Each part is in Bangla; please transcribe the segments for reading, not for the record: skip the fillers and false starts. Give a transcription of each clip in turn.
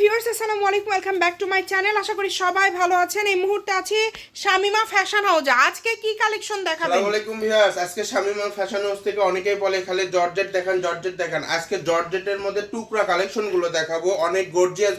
ভিউয়ার্স আসসালামু আলাইকুম, welcome back to my channel. আশা করি সবাই ভালো আছেন। এই মুহূর্তে আছি শামিমা ফ্যাশন হাউসে। আজকে কি কালেকশন দেখাবেন? আসসালামু আলাইকুম ভিউয়ার্স, আজকে শামিমা ফ্যাশন হাউস থেকে অনেকেই বলে খালি জর্জেট দেখান জর্জেট দেখান। আজকে জর্জেটের মধ্যে টুকরা কালেকশন গুলো দেখাবো, অনেক গর্জিয়াস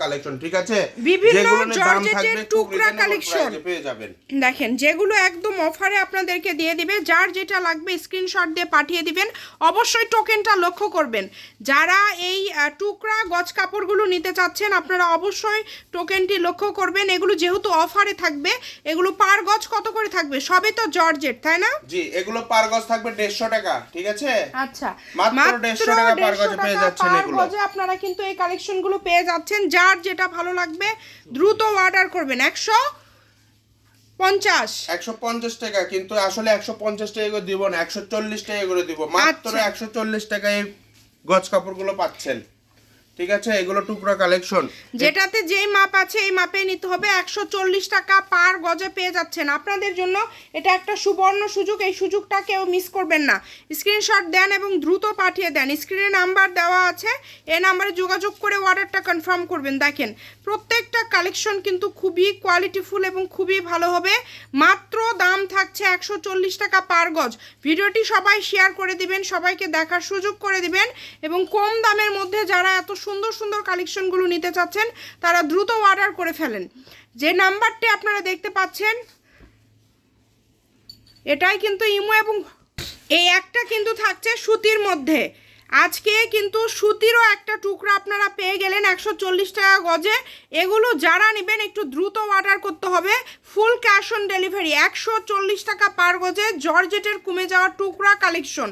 কালেকশন, ঠিক আছে? বিভিন্ন জর্জেটের টুকরা কালেকশন পেয়ে যাবেন। দেখেন, যেগুলো একদম অফারে আপনাদেরকে দিয়ে দিবে। যার যেটা লাগবে স্ক্রিনশট দিয়ে পাঠিয়ে দিবেন। অবশ্যই টোকেনটা লক্ষ্য করবেন। যারা এই টুকরা গজ কাপড়গুলো নিতে চাচ্ছেন আপনারা অবশ্যই টোকেনটি লক্ষ্য করবেন। এগুলো যেহেতু অফারে থাকবে, এগুলো পার গজ কত করে থাকবে? সবে তো জর্জেট, তাই না? জি, এগুলো পার গজ থাকবে 150 টাকা, ঠিক আছে? আচ্ছা, মাত্র 150 টাকা পার গজে পেয়ে যাচ্ছেন এগুলো। পার গজে আপনারা কিন্তু এই কালেকশনগুলো পেয়ে যাচ্ছেন। যার যেটা ভালো লাগবে দ্রুত অর্ডার করবেন। 150 টাকা, কিন্তু আসলে 150 টাকা করে দিব না, 140 টাকা করে দিব। মাত্র 140 টাকায় এই গজ কাপড়গুলো পাচ্ছেন, ঠিক আছে? এগুলো টুকরা কালেকশন, যেটাতে যেই মাপ আছে এই মাপে নিতে হবে। 140 টাকা পার গজে পেয়ে যাচ্ছেন। আপনাদের জন্য এটা একটা সুবর্ণ সুযোগ, এই সুযোগটা কেউ মিস করবেন না। স্ক্রিনশট দেন এবং দ্রুত পাঠিয়ে দেন। স্ক্রিনে নাম্বার দেওয়া আছে, এই নাম্বারে যোগাযোগ করে অর্ডারটা কনফার্ম করবেন। দেখেন, প্রত্যেকটা কালেকশন কিন্তু খুবই কোয়ালিটিফুল এবং খুবই ভালো হবে। মাত্র দাম থাকছে 140 টাকা পার গজ। ভিডিওটি সবাই শেয়ার করে দিবেন, সবাইকে দেখার সুযোগ করে দিবেন এবং কম দামের মধ্যে যারা এত সুন্দর সুন্দর কালেকশনগুলো নিতে চাচ্ছেন তারা দ্রুত অর্ডার করে ফেলেন। যে নাম্বারটি আপনারা দেখতে পাচ্ছেন এটাই কিন্তু ইমো, এবং এই একটা কিন্তু থাকছে সুতির মধ্যে। আজকে কিন্তু সুতিরও একটা টুকরা আপনারা পেয়ে গেলেন 140 টাকা গজে। এগুলো যারা নেবেন একটু দ্রুত অর্ডার করতে হবে। Full cash on delivery. 140 টাকা পার গজে জর্জেটের কমে যাওয়া টুকরা কালেকশন।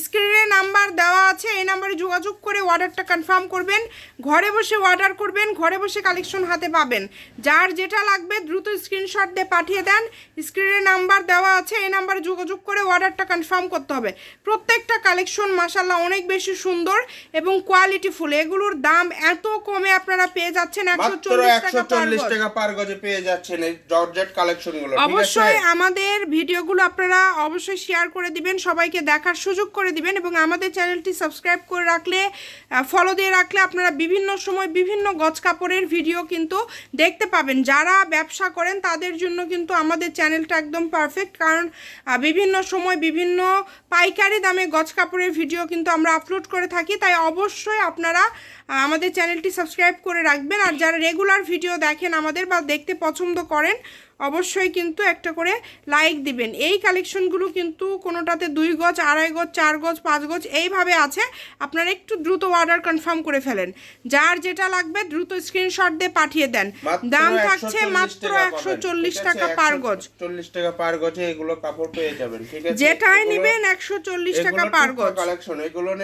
স্ক্রিনে নাম্বার দেওয়া আছে, এই নাম্বারে যোগাযোগ করে অর্ডারটা কনফার্ম করবেন। ঘরে বসে অর্ডার করবেন, ঘরে বসে কালেকশন হাতে পাবেন। যার যেটা লাগবে দ্রুত স্ক্রিনশট দিয়ে পাঠিয়ে দেন। স্ক্রিনে নাম্বার দেওয়া আছে, এই নাম্বারে যোগাযোগ করে অর্ডারটা কনফার্ম করতে হবে। প্রত্যেকটা কালেকশন মাশাআল্লাহ অনেক বেশি সুন্দর এবং কোয়ালিটিফুল। এগুলোর দাম এত কমে আপনারা পেয়ে যাচ্ছেন 140 টাকা পার গজে পেয়ে যাচ্ছেন এই জর্জেট কালেকশনগুলো, ঠিক আছে? অবশ্যই আমাদের ভিডিওগুলো আপনারা অবশ্যই শেয়ার করে দিবেন, সবাইকে দেখার সুযোগ করে দিবেন এবং আমাদের চ্যানেলটি সাবস্ক্রাইব করে রাখলে, ফলো দিয়ে রাখলে আপনারা বিভিন্ন সময় বিভিন্ন গজ কাপড়ের ভিডিও কিন্তু দেখতে পাবেন। যারা ব্যবসা করেন তাদের জন্য কিন্তু আমাদের চ্যানেলটা একদম পারফেক্ট, কারণ বিভিন্ন সময় বিভিন্ন পাইকারি দামে গজ কাপড়ের ভিডিও কিন্তু আমরা আপলোড করে থাকি। তাই অবশ্যই আপনারা আমাদের চ্যানেলটি সাবস্ক্রাইব করে রাখবেন। আর যারা রেগুলার ভিডিও দেখেন আমাদের বা দেখতে পছন্দ করেন অবশ্যই কিন্তু একটা করে লাইক দিবেন। এই কালেকশনগুলো কিন্তু কোনোটাতে 2 গজ, 2.5 গজ, 4 গজ, 5 গজ এইভাবে আছে। আপনারা একটু দ্রুত অর্ডার কনফার্ম করে ফেলেন। যার যেটা লাগবে দ্রুত স্ক্রিনশট দিয়ে পাঠিয়ে দেন। দাম থাকছে মাত্র 140 টাকা পার গজ। 140 টাকা পার গজে এগুলো কাপড় পেয়ে যাবেন, ঠিক আছে? যেটাই নেবেন 140 টাকা পার গজ কালেকশন। এগুলোর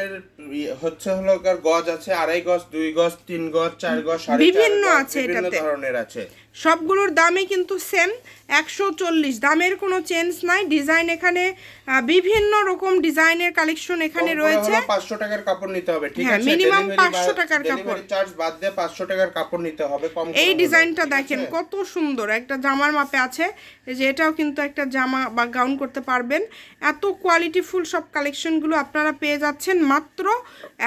হচ্ছে হলো গজ আছে 2.5 গজ, 2 গজ, 3 গজ, 4 গজ, 4.5 বিভিন্ন গজ, আছে, বিভিন্ন এটাতে ধরনের আছে। সবগুলোর দামই কিন্তু সেম 140। দামের কোনো চেঞ্জ নাই। ডিজাইন এখানে বিভিন্ন রকম ডিজাইনের কালেকশন এখানে রয়েছে। 500 টাকার কাপড় নিতে হবে, ঠিক আছে? মিনিমাম 500 টাকার কাপড়, ডেলিভারি চার্জ বাদ দিয়ে 500 টাকার কাপড় নিতে হবে। কম এই ডিজাইনটা দেখেন কত সুন্দর, একটা জামার মাপে আছে। এই যে এটাও কিন্তু একটা জামা বা গাউন করতে পারবেন। এত কোয়ালিটিফুল সব কালেকশনগুলো আপনারা পেয়ে যাচ্ছেন মাত্র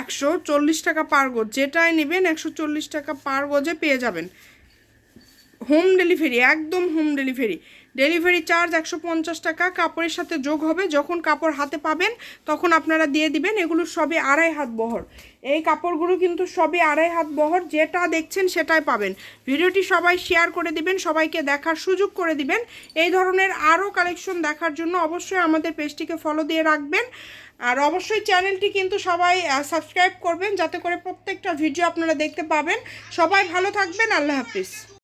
140 টাকা পার গজ। যেটাই নেবেন 140 টাকা পার গজে পেয়ে যাবেন। হোম ডেলিভারি, একদম হোম ডেলিভারি। ডেলিভারি চার্জ 150 টাকা কাপড়ের সাথে যোগ হবে। যখন কাপড় হাতে পাবেন তখন আপনারা দিয়ে দিবেন। এগুলো সবই 2.5 হাত বহর। এই কাপড়গুলো কিন্তু সবই 2.5 হাত বহর। যেটা দেখছেন সেটাই পাবেন। ভিডিওটি সবাই শেয়ার করে দিবেন, সবাইকে দেখার সুযোগ করে দিবেন। এই ধরনের আরও কালেকশন দেখার জন্য অবশ্যই আমাদের পেজটিকে ফলো দিয়ে রাখবেন। আর অবশ্যই চ্যানেলটি কিন্তু সবাই সাবস্ক্রাইব করবেন যাতে করে প্রত্যেকটা ভিডিও আপনারা দেখতে পাবেন। সবাই ভালো থাকবেন, আল্লাহ হাফিজ।